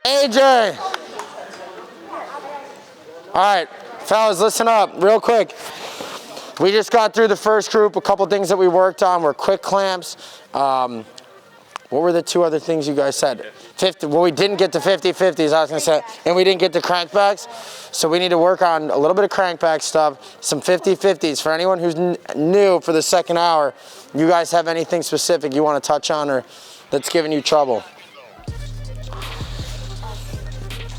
AJ. All right, fellas, listen up real quick. We just got through the first group. A couple things that we worked on were quick clamps. What were the two other things you guys said? 50. Well, we didn't get to 50-50s, I was gonna say, and we didn't get to crankbacks. So we need to work on a little bit of crankback stuff, some 50-50s. For anyone who's new for the second hour, you guys have anything specific you wanna touch on or that's giving you trouble?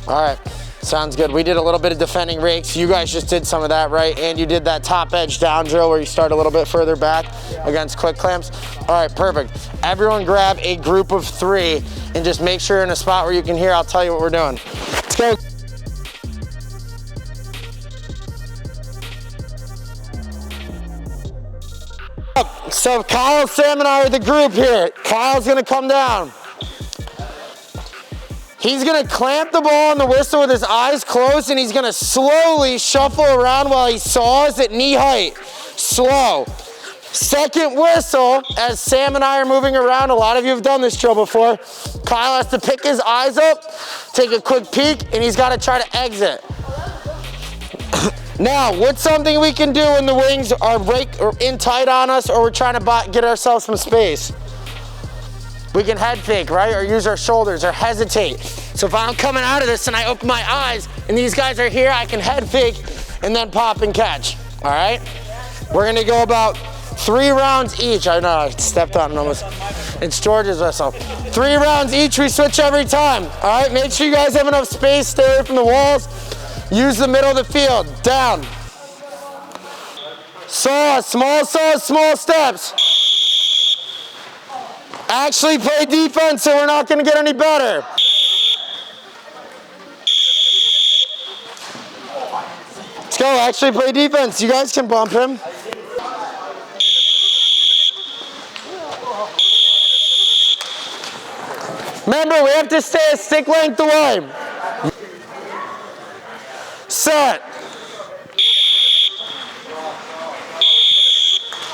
All right, sounds good. We did a little bit of defending rakes. You guys just did some of that, right? And you did that top edge down drill where you start a little bit further back against quick clamps. All right, perfect. Everyone grab a group of 3 and just make sure you're in a spot where you can hear. I'll tell you what we're doing. Let's go. So Kyle, Sam, and I are the group here. Kyle's gonna come down. He's gonna clamp the ball on the whistle with his eyes closed, and he's gonna slowly shuffle around while he saws at knee height. Slow. Second whistle, as Sam and I are moving around, a lot of you have done this drill before. Kyle has to pick his eyes up, take a quick peek, and he's gotta try to exit. Now, what's something we can do when the wings are in tight on us or we're trying to get ourselves some space? We can head fake, right? Or use our shoulders or hesitate. So if I'm coming out of this and I open my eyes and these guys are here, I can head fake and then pop and catch, all right? We're gonna go about 3 rounds each. I know, I stepped on it almost. It's George's whistle. 3 rounds each, we switch every time, all right? Make sure you guys have enough space, stay away from the walls. Use the middle of the field, down. Saws, small steps. Actually play defense so we're not gonna get any better. Let's go, actually play defense. You guys can bump him. Remember, we have to stay a stick length away. Set.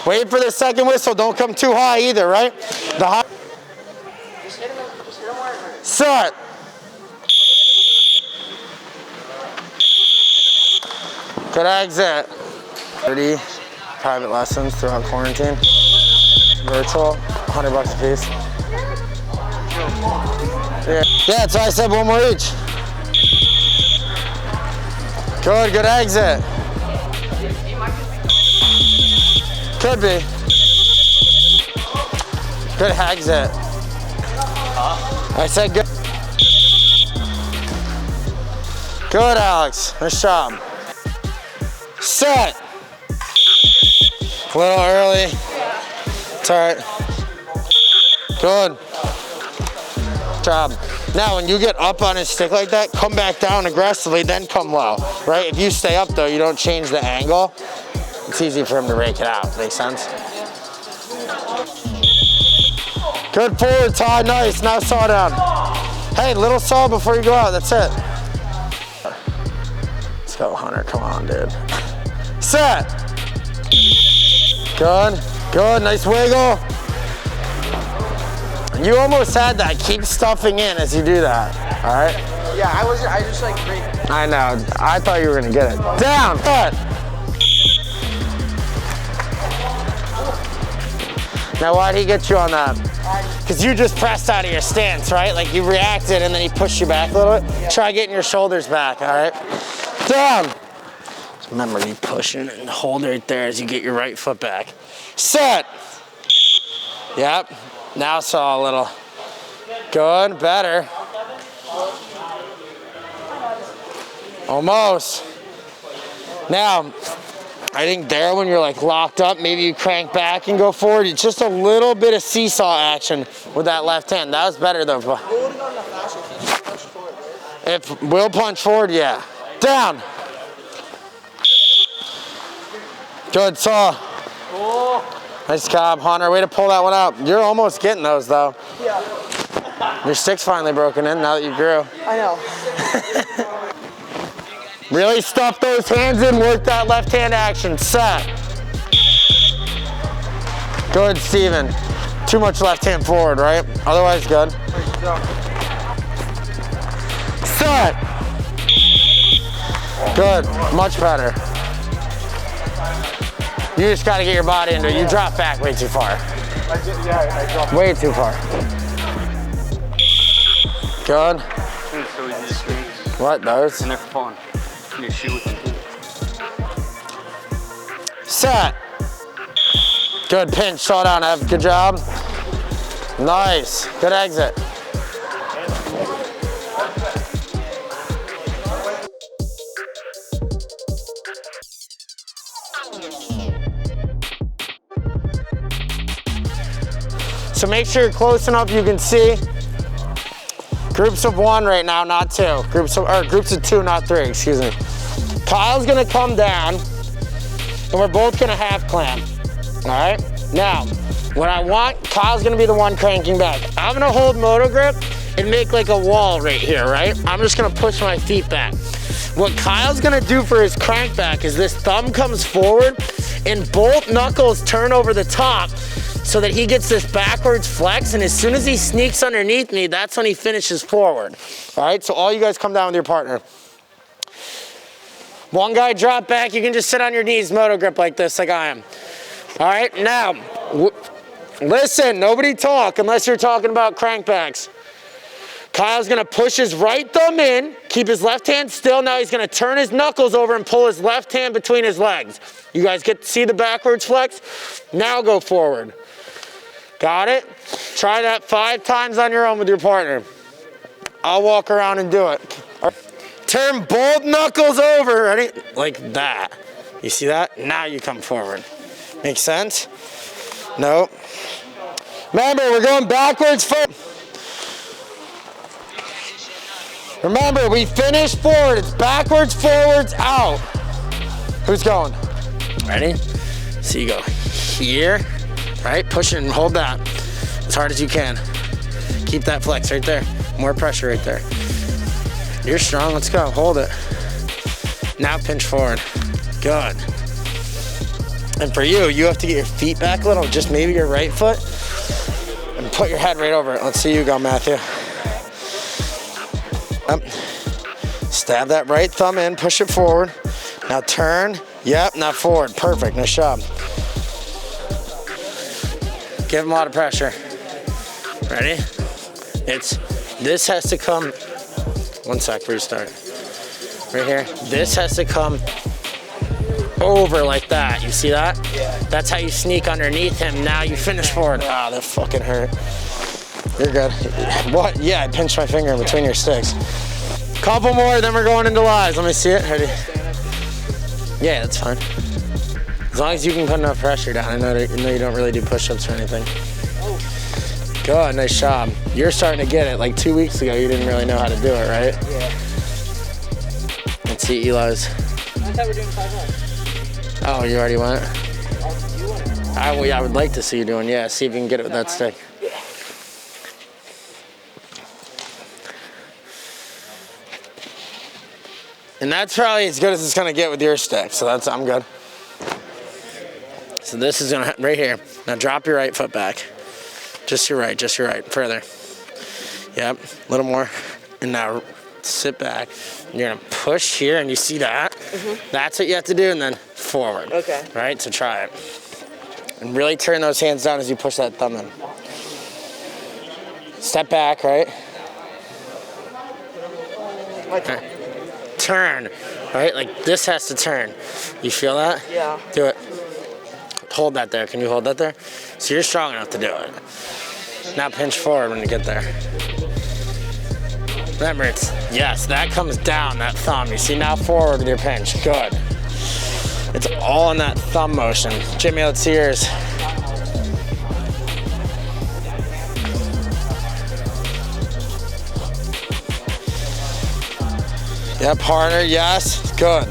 Wait for the second whistle. Don't come too high either, right? The high. Just hit him where it hurts. Set. Good exit. 30 private lessons throughout quarantine. Virtual, $100 a piece. Yeah, that's why I said 1 more each. Good exit. Could be. Good exit. I said good. Good, Alex. Nice job. Set. A little early. It's all right. Good. Job. Now, when you get up on his stick like that, come back down aggressively, then come low, right? If you stay up though, you don't change the angle. It's easy for him to rake it out. Makes sense? Good forward, Ty. Nice. Now saw down. Hey, little saw before you go out. That's it. Let's go, Hunter. Come on, dude. Set. Good. Good. Nice wiggle. You almost had that. Keep stuffing in as you do that. All right? Yeah, I just like break. I know. I thought you were going to get it. Down. Cut. Now, why'd he get you on that? Because you just pressed out of your stance, right? Like you reacted and then he pushed you back a little bit. Yeah. Try getting your shoulders back, all right? Down. So remember, you pushing and hold right there as you get your right foot back. Set. Yep. Now saw a little. Good, better. Almost. Now, I think there when you're like locked up, maybe you crank back and go forward. It's just a little bit of seesaw action with that left hand. That was better though. If we'll punch forward, yeah. Down. Good saw. Nice job, Hunter. Way to pull that one out. You're almost getting those though. Yeah. Your stick's finally broken in now that you grew. I know. Really stuff those hands in, work that left hand action. Set. Good, Steven. Too much left hand forward, right? Otherwise, good. Set. Good, much better. You just gotta get your body into it. You drop back way too far. I dropped. Way too far. Good. So easy to swing. What, those? And they're fun. You can shoot with them too. Set. Good pinch, slow down, Ev. Good job. Nice. Good exit. So make sure you're close enough you can see. Groups of 1 right now, not 2. Groups of 2, not 3, excuse me. Kyle's gonna come down, and we're both gonna half clamp. All right? Now, what I want, Kyle's gonna be the one cranking back. I'm gonna hold moto grip and make like a wall right here, right? I'm just gonna push my feet back. What Kyle's gonna do for his crank back is this thumb comes forward and both knuckles turn over the top so that he gets this backwards flex, and as soon as he sneaks underneath me, that's when he finishes forward. All right, so all you guys come down with your partner. One guy drop back, you can just sit on your knees, moto grip like this, like I am. All right, now, listen, nobody talk unless you're talking about crankbacks. Kyle's gonna push his right thumb in, keep his left hand still. Now he's gonna turn his knuckles over and pull his left hand between his legs. You guys get to see the backwards flex? Now go forward. Got it? Try that 5 times on your own with your partner. I'll walk around and do it. Turn both knuckles over, ready? Like that. You see that? Now you come forward. Make sense? Nope. Remember, we're going backwards first. Remember, we finish forward. It's backwards, forwards, out. Who's going? Ready? So you go here, right? Push it and hold that as hard as you can. Keep that flex right there. More pressure right there. You're strong, let's go, hold it. Now pinch forward, good. And for you, you have to get your feet back a little, just maybe your right foot, and put your head right over it. Let's see you go, Matthew. Stab that right thumb in, push it forward. Now turn, yep, now forward, perfect, nice job. Give him a lot of pressure. Ready? This has to come, one sec, restart. Right here, this has to come over like that, you see that? Yeah. That's how you sneak underneath him, now you finish forward. Ah, that fucking hurt. You're good. What? Yeah, I pinched my finger in between your sticks. Couple more, then we're going into lives. Let me see it. Ready? Yeah, that's fine. As long as you can put enough pressure down. I know you don't really do push-ups or anything. Good, nice job. You're starting to get it. Like 2 weeks ago, you didn't really know how to do it, right? Yeah. Let's see Eli's. I thought we were doing 5 reps. Oh, you already went? Oh, you went. I would like to see you doing, yeah. See if you can get it with that stick. Yeah. And that's probably as good as it's gonna get with your stick, so I'm good. So this is gonna, right here. Now drop your right foot back. Just your right, further. Yep, a little more. And now sit back. You're gonna push here, and you see that? Mm-hmm. That's what you have to do, and then forward. Okay. Right, so try it. And really turn those hands down as you push that thumb in. Step back, right? Okay. Turn, right? Like this has to turn. You feel that? Yeah. Do it. Hold that there. Can you hold that there? So you're strong enough to do it. Now pinch forward when you get there. Remember, yes, that comes down, that thumb. You see, now forward with your pinch. Good. It's all in that thumb motion. Jimmy, let's see yours. Yep, harder, yes, good.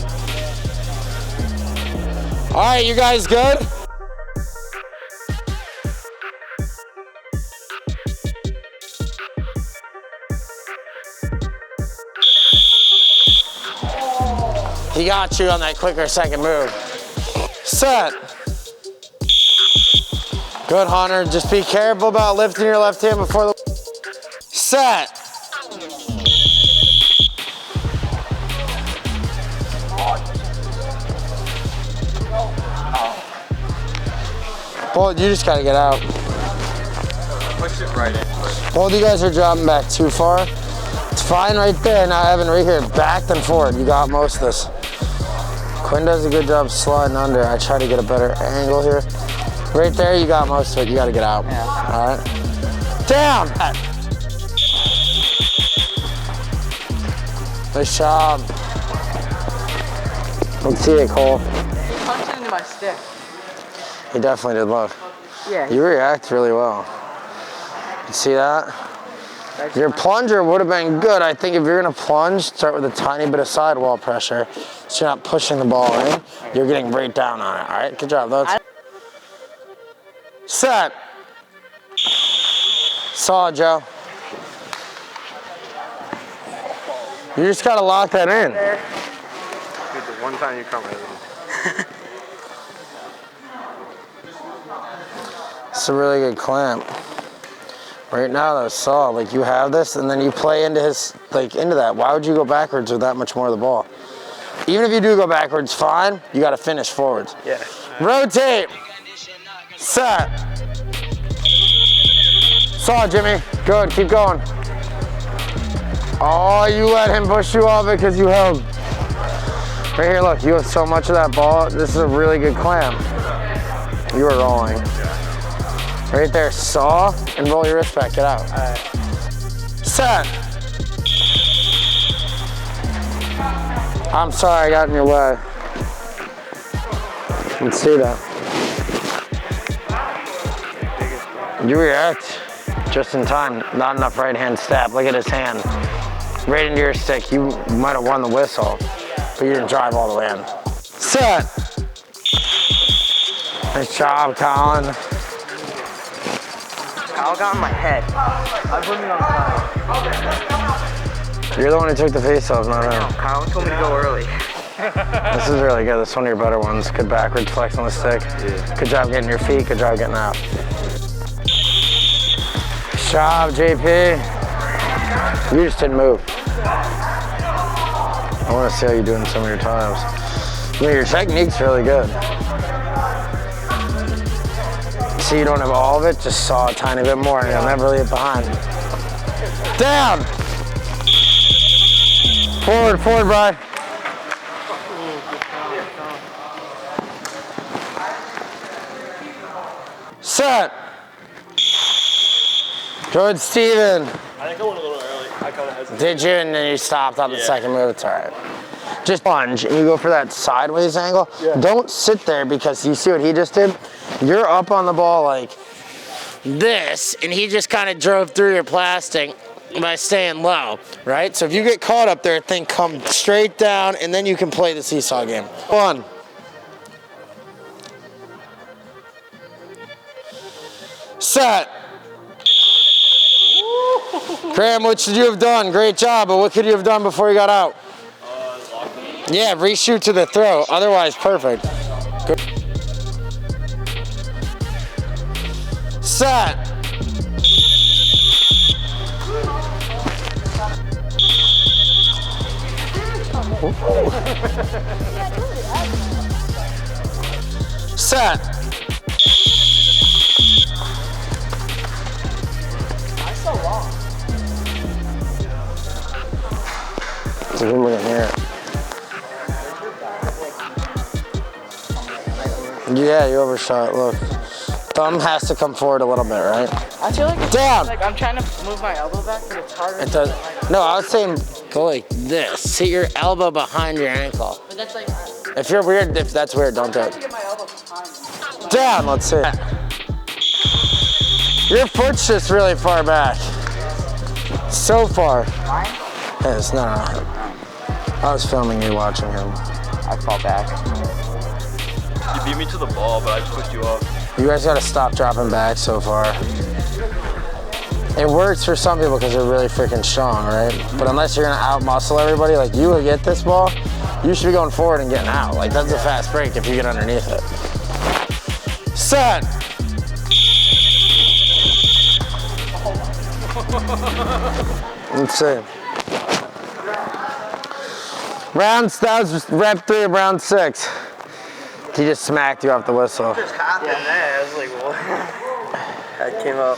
All right, you guys good? He got you on that quicker second move. Set. Good, Hunter. Just be careful about lifting your left hand before the... Set. Well, you just gotta get out. Push it right in. Both you guys are dropping back too far. It's fine right there. Now Evan, right here, back and forward. You got most of this. Quinn does a good job sliding under. I try to get a better angle here. Right there, you got most of it. You gotta get out. Yeah. All right. Down. Nice job. Let's see it, Cole. He punched it into my stick. He definitely did. Look. Yeah. You react really well. You see that? Your plunger would have been good. I think if you're gonna plunge, start with a tiny bit of sidewall pressure, so you're not pushing the ball in. You're getting right down on it. All right, good job, Loads. Set. Solid, Joe. You just gotta lock that in. Dude, the one time you come in. It's a really good clamp. Right now, though, Saul, like you have this, and then you play into his, like into that. Why would you go backwards with that much more of the ball? Even if you do go backwards, fine. You got to finish forwards. Yeah. Rotate. Set. Saw Jimmy. Good. Keep going. Oh, you let him push you off because you held. Right here, look. You have so much of that ball. This is a really good clamp. You are rolling. Right there, saw, and roll your wrist back, get out. All right. Set. I'm sorry I got in your way. Let's see that. You react just in time, not enough right hand stab. Look at his hand. Right into your stick. You might have won the whistle, but you didn't drive all the way in. Set. Nice job, Colin. Kyle got in my head. I put me on Kyle. You're the one who took the face-off, not him. Kyle told me to go early. This is really good. This is one of your better ones. Good backwards flex on the stick. Yeah. Good job getting your feet. Good job getting out. Good job, JP. You just didn't move. I want to see how you're doing some of your times. I mean, your technique's really good. See, you don't have all of it, just saw a tiny bit more and you'll never leave it behind. Down! Forward, forward, Brian. Set. Good, Steven. I think I went a little early. I kind of hesitated. Did you? And then you stopped on the second move. It's all right. Just plunge and you go for that sideways angle. Yeah. Don't sit there because you see what he just did? You're up on the ball like this, and he just kind of drove through your plastic by staying low, right? So if you get caught up there, think come straight down, and then you can play the seesaw game. One. Set. Graham, what should you have done? Great job, but what could you have done before you got out? Yeah, reshoot to the throw. Otherwise, perfect. Good. Set. Set. So we're looking here. Yeah, you overshot. Look, thumb has to come forward a little bit, right? I feel like it's down. Like I'm trying to move my elbow back, but it's harder. It does. No, I was saying go like this. Sit your elbow behind your ankle. But that's like. If you're weird, if that's weird, don't do it. Get my elbow behind me. Down. Let's see. Your foot's just really far back. So far. Mine? Yes, no. I was filming you watching him. I fall back. You beat me to the ball, but I just pushed you off. You guys gotta stop dropping back so far. It works for some people because they're really freaking strong, right? But unless you're gonna out-muscle everybody, like you will get this ball, you should be going forward and getting out. Like that's a fast break if you get underneath it. Set. Let's see. That was rep 3 of round 6. He just smacked you off the whistle. What just happened there? I was like, what? That came up.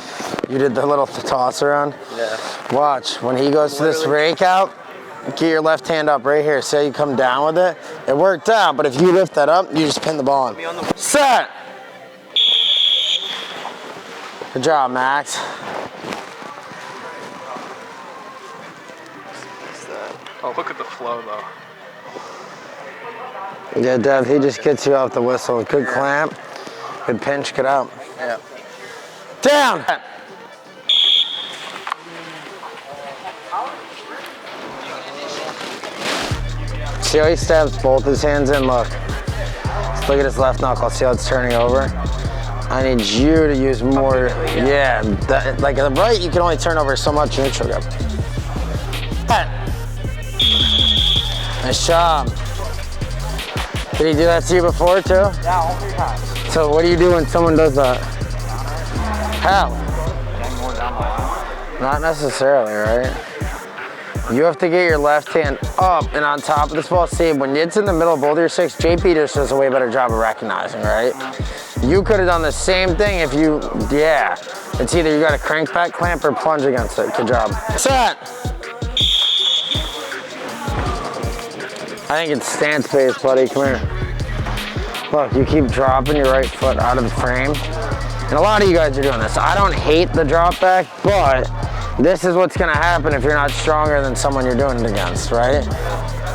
You did the little toss around? Yeah. Watch, when he goes to this rake out, get your left hand up right here. See how you come down with it? It worked out, but if you lift that up, you just pin the ball in. Set! Good job, Max. Oh, look at the flow though. Yeah, Dev, he just gets you off the whistle. Good clamp, good pinch, get out. Yeah. Down! See how he stabs both his hands in? Look. Just look at his left knuckle. See how it's turning over? I need you to use more. Yeah, like the right, you can only turn over so much neutral grip. Nice job. Did he do that to you before too? Yeah, all 3 times. So what do you do when someone does that? How? Not necessarily, right? You have to get your left hand up and on top of this ball. See, when it's in the middle of both your sticks, JP just does a way better job of recognizing, right? You could have done the same thing if you, yeah. It's either you got a crankback clamp or plunge against it. Good job. Set. I think it's stance based, buddy. Come here. Look, you keep dropping your right foot out of the frame. And a lot of you guys are doing this. I don't hate the drop back, but this is what's gonna happen if you're not stronger than someone you're doing it against, right?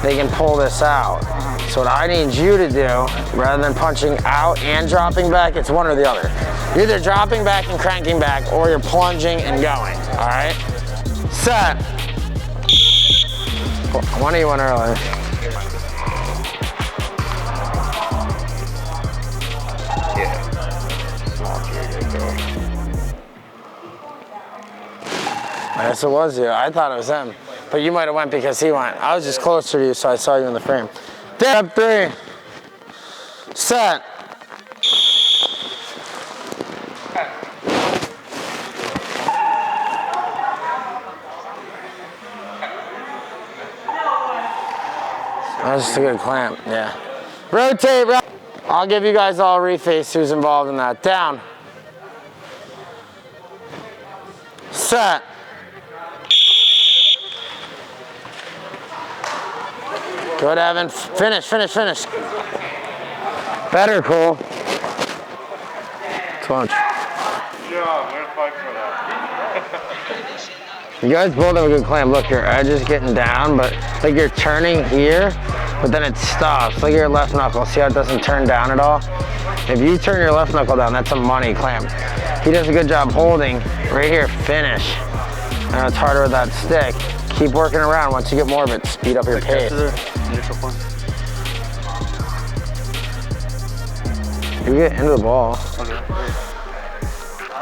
They can pull this out. So what I need you to do, rather than punching out and dropping back, it's one or the other. You're either dropping back and cranking back, or you're plunging and going, all right? Set. One of you went early. I guess it was you. I thought it was him. But you might have went because he went. I was just closer to you, so I saw you in the frame. Step 3. Set. That was just a good clamp, yeah. Rotate, I'll give you guys all a reface who's involved in that. Down. Set. Good, Evan. Finish, finish, finish. Better, Cole. Punch. You guys both have a good clamp. Look, your edge is getting down, but like you're turning here, but then it stops. Look at your left knuckle. See how it doesn't turn down at all? If you turn your left knuckle down, that's a money clamp. He does a good job holding. Right here, finish. I know it's harder with that stick. Keep working around. Once you get more of it, speed up your pace. You get into the ball. Okay.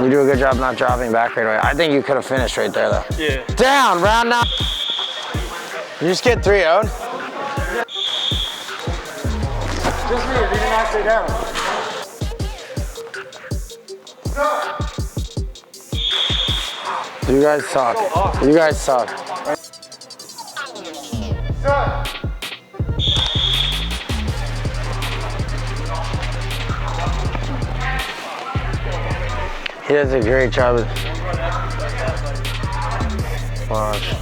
You do a good job not dropping back right away. I think you could have finished right there though. Yeah. Down, round 9. You just get 3 out. Just me, you didn't knock it down. You guys suck. You guys suck. He does a great job. Watch.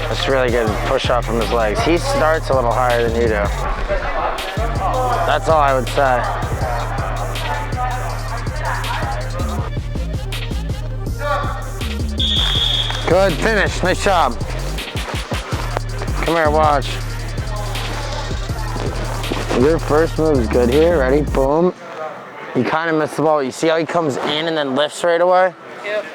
That's really good push off from his legs. He starts a little higher than you do. That's all I would say. Good finish, nice job. Come here, watch. Your first move is good here, ready, boom. You kind of missed the ball. You see how he comes in and then lifts right away? Yep.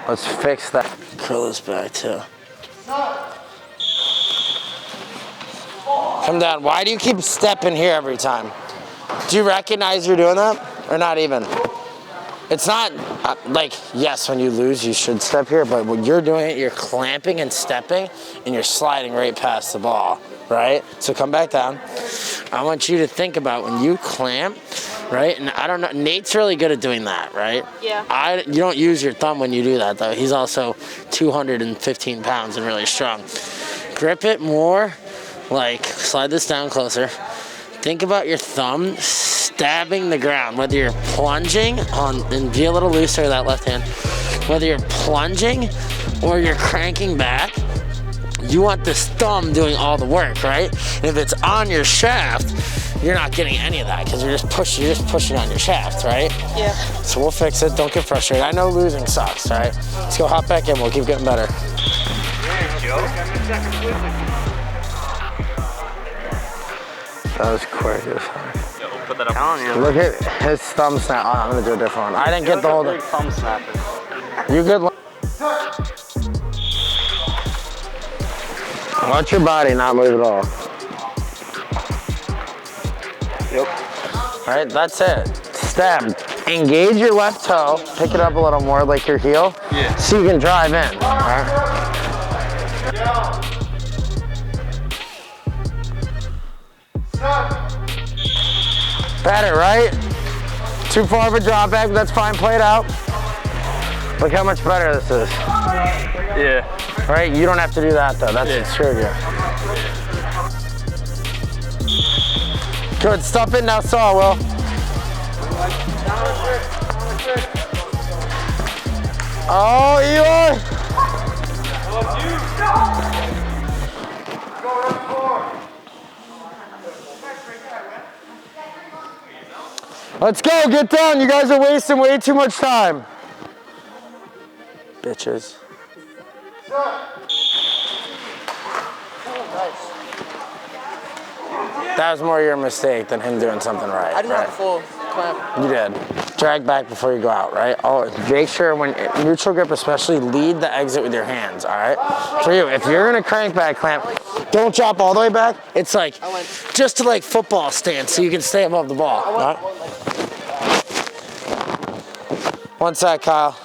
Let's fix that. Curl this back too. Come down. Why do you keep stepping here every time? Do you recognize you're doing that? Or not even? It's not like, yes, when you lose, you should step here, but when you're doing it, you're clamping and stepping, and you're sliding right past the ball, right? So come back down. I want you to think about when you clamp, right? And I don't know, Nate's really good at doing that, right? Yeah. You don't use your thumb when you do that, though. He's also 215 pounds and really strong. Grip it more like, slide this down closer. Think about your thumb stabbing the ground, whether you're plunging and be a little looser with that left hand, whether you're plunging or you're cranking back, you want this thumb doing all the work, right? And if it's on your shaft, you're not getting any of that because you're just pushing on your shaft, right? Yeah. So we'll fix it. Don't get frustrated. I know losing sucks, right? Let's go hop back in. We'll keep getting better. That was quick. Put that up. Look at his thumb snap. Oh, I'm gonna do a different one. I didn't get the whole thing. Thumb snapping. You good? Watch your body not move at all. Yep. All right, that's it. Stab. Engage your left toe. Pick it up a little more like your heel. Yeah. So you can drive in. All right. Better, right? Too far of a drop back, but that's fine. Play it out. Look how much better this is. Yeah. Right? You don't have to do that though. That's screwed you. Good. Stuff it now, saw, Will. Oh, Eli. Let's go. Get down. You guys are wasting way too much time. Bitches. That was more your mistake than him doing something right. I didn't have a full clamp. You did. Drag back before you go out, right? Oh, make sure when neutral grip especially, lead the exit with your hands, all right? For you, if you're gonna crank back clamp, don't drop all the way back. It's like, just to like football stance so you can stay above the ball, all right? One sec, Kyle.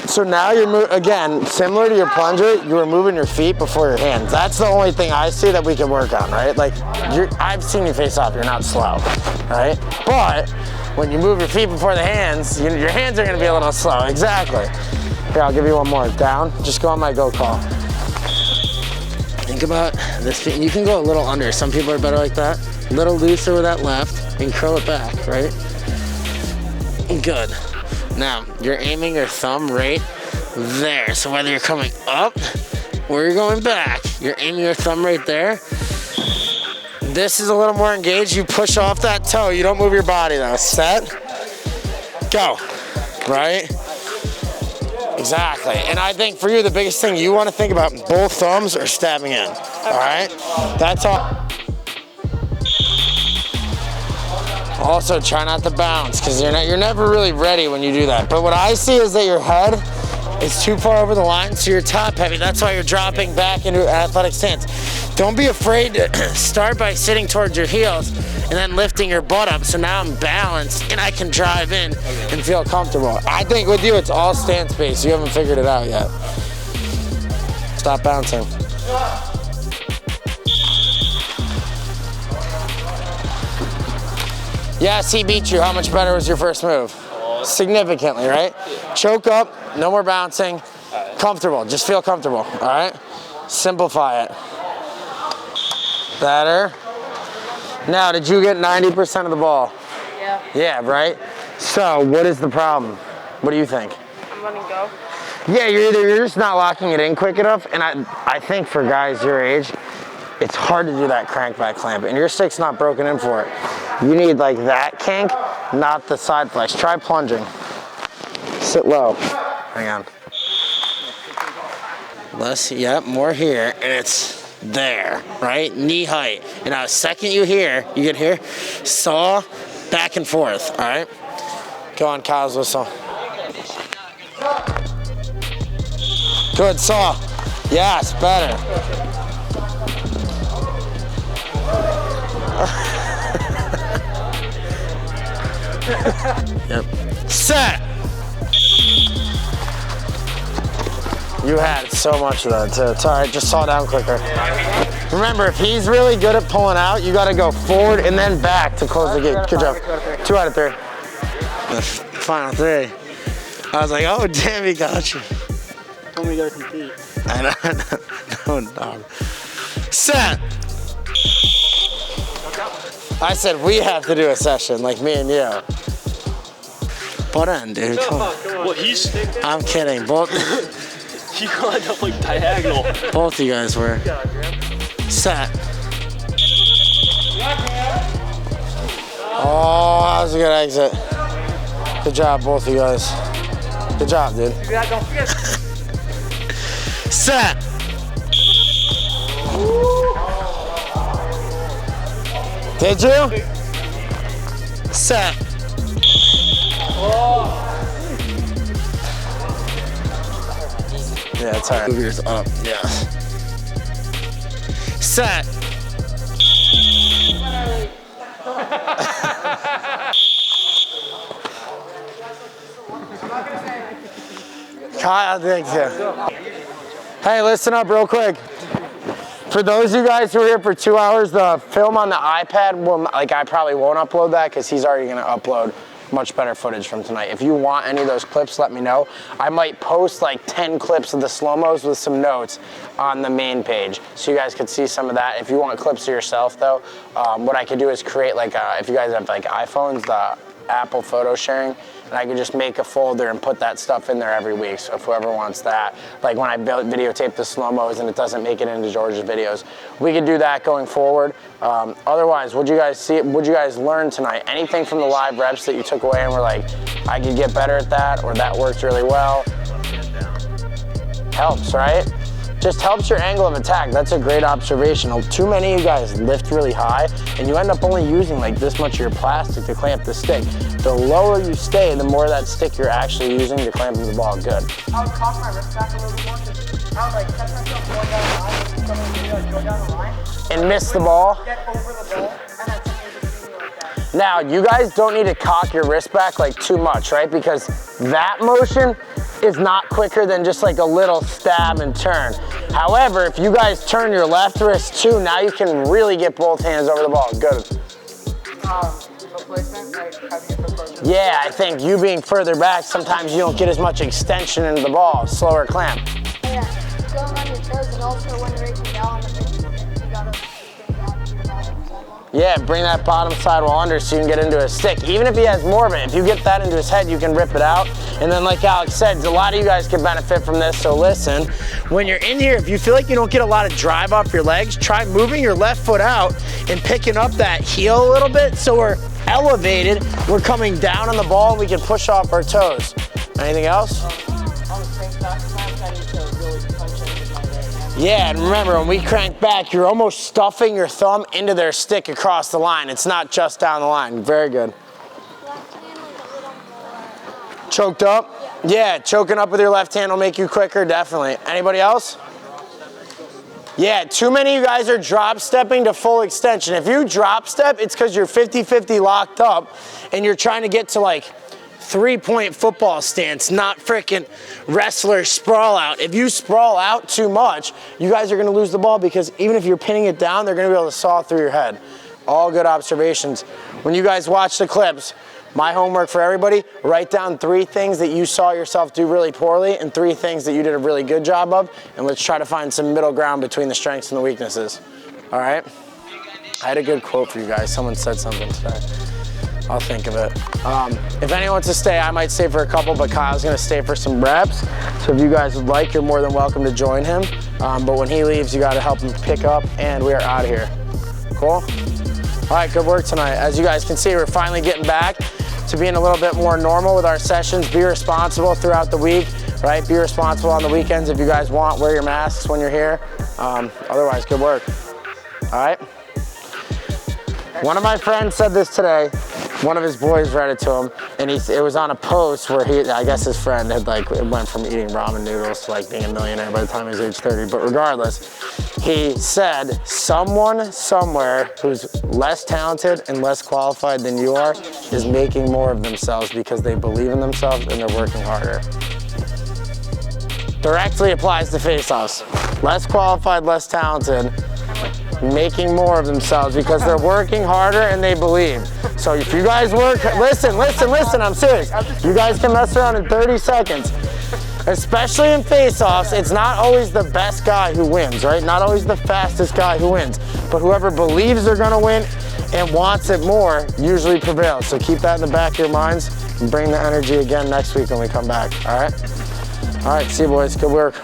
So now you're, again, similar to your plunger, you're moving your feet before your hands. That's the only thing I see that we can work on, right? Like, I've seen you face off, you're not slow, right? But when you move your feet before the hands, your hands are gonna be a little slow, exactly. Here, I'll give you one more. Down, just go on my go call. Think about this feet, and you can go a little under. Some people are better like that. A little looser with that left, and curl it back, right? Good. Now, you're aiming your thumb right there. So whether you're coming up or you're going back, you're aiming your thumb right there. This is a little more engaged. You push off that toe. You don't move your body though. Set, go, right? Exactly. And I think for you, the biggest thing you want to think about, both thumbs are stabbing in, all right? That's all. Also, try not to bounce because you're never really ready when you do that. But what I see is that your head is too far over the line, so you're top heavy. That's why you're dropping back into an athletic stance. Don't be afraid to start by sitting towards your heels and then lifting your butt up. So now I'm balanced and I can drive in and feel comfortable. I think with you, it's all stance based. You haven't figured it out yet. Stop bouncing. Yes, he beat you. How much better was your first move? Significantly, right? Choke up, no more bouncing. Comfortable, just feel comfortable, all right? Simplify it. Better. Now, did you get 90% of the ball? Yeah. Yeah, right? So, what is the problem? What do you think? I'm letting go. Yeah, you're just not locking it in quick enough, and I think for guys your age, it's hard to do that crankback clamp, and your stick's not broken in for it. You need like that kink, not the side flex. Try plunging. Sit low. Hang on. Less, yep, more here, and it's there, right? Knee height. And now, the second you get here, saw back and forth, all right? Go on, Kyle's whistle. Good, saw. Yes, better. Yep. Set. You had so much of that too. It's all right, just saw down quicker. Remember, if he's really good at pulling out, you gotta go forward and then back to close the gate. Good job. 2 out of 3. The final 3. I was like, oh damn, he got you. when we go to compete. I know. No. Set. I said we have to do a session, like me and you. Butt end, dude. Come on. Well, he's. I'm kidding. Both. He lined up like diagonal. Both of you guys were. Set. Oh, that was a good exit. Good job, both of you guys. Good job, dude. Set. Did you? Set. Yeah, it's alright. Move yours up. Yeah. Set. Kyle, thank you. Hey, listen up real quick. For those of you guys who are here for 2 hours, the film on the iPad will, I probably won't upload that because he's already gonna upload much better footage from tonight. If you want any of those clips, let me know. I might post like 10 clips of the slow-mos with some notes on the main page so you guys could see some of that. If you want clips of yourself though, what I could do is create like, if you guys have like iPhones, the Apple photo sharing, and I could just make a folder and put that stuff in there every week. So if whoever wants that, like when I videotape the slow-mos and it doesn't make it into George's videos, we could do that going forward. Otherwise, what'd you guys see? What'd you guys learn tonight? Anything from the live reps that you took away and were like, I could get better at that, or that worked really well? Helps, right? Just helps your angle of attack. That's a great observation. Too many of you guys lift really high and you end up only using like this much of your plastic to clamp the stick. The lower you stay, the more of that stick you're actually using to clamp the ball. Good. I would cock my wrist back a little bit more because I would like catch myself going down the line, someone would like go down the line. And miss the ball. Get over the ball and then someone would just do me like that. Now, you guys don't need to cock your wrist back like too much, right? Because that motion is not quicker than just like a little stab and turn. However, if you guys turn your left wrist too, now you can really get both hands over the ball. Good. Foot placement, like having it foot closer. Yeah, I think you being further back, sometimes you don't get as much extension into the ball. Slower clamp. Yeah, going on your toes and also when you're reaching down on the pitch, you gotta bring down to your bottom sidewall. Yeah, bring that bottom sidewall under so you can get into his stick. Even if he has more of it, if you get that into his head, you can rip it out. And then like Alex said, a lot of you guys can benefit from this, so listen. When you're in here, if you feel like you don't get a lot of drive off your legs, try moving your left foot out and picking up that heel a little bit so we're elevated, we're coming down on the ball and we can push off our toes. Anything else? On the same back clamp, I need to really punch into my right hand. Yeah, and remember, when we crank back, you're almost stuffing your thumb into their stick across the line. It's not just down the line. Very good. Left hand like a little more. Choked up? Yeah, choking up with your left hand will make you quicker, definitely. Anybody else? Yeah, too many of you guys are drop stepping to full extension. If you drop step, it's because you're 50-50 locked up and you're trying to get to like 3-point football stance, not freaking wrestler sprawl out. If you sprawl out too much, you guys are gonna lose the ball because even if you're pinning it down, they're gonna be able to saw through your head. All good observations. When you guys watch the clips, my homework for everybody, write down 3 things that you saw yourself do really poorly and 3 things that you did a really good job of, and let's try to find some middle ground between the strengths and the weaknesses. All right? I had a good quote for you guys. Someone said something today. I'll think of it. If anyone wants to stay, I might stay for a couple, but Kyle's gonna stay for some reps. So if you guys would like, you're more than welcome to join him. But when he leaves, you gotta help him pick up, and we are out of here. Cool? All right, good work tonight. As you guys can see, we're finally getting back to being a little bit more normal with our sessions. Be responsible throughout the week, right? Be responsible on the weekends if you guys want. Wear your masks when you're here. Otherwise, good work. All right? One of my friends said this today. One of his boys read it to him, and it was on a post where I guess his friend had it went from eating ramen noodles to like being a millionaire by the time he was age 30. But regardless, he said someone somewhere who's less talented and less qualified than you are is making more of themselves because they believe in themselves and they're working harder. Directly applies to face-offs. Less qualified, less talented, making more of themselves because they're working harder and they believe. So if you guys listen, I'm serious. You guys can mess around in 30 seconds. Especially in face-offs, it's not always the best guy who wins, right? Not always the fastest guy who wins, but whoever believes they're gonna win and wants it more usually prevails. So keep that in the back of your minds and bring the energy again next week when we come back, all right? All right, see you boys, good work.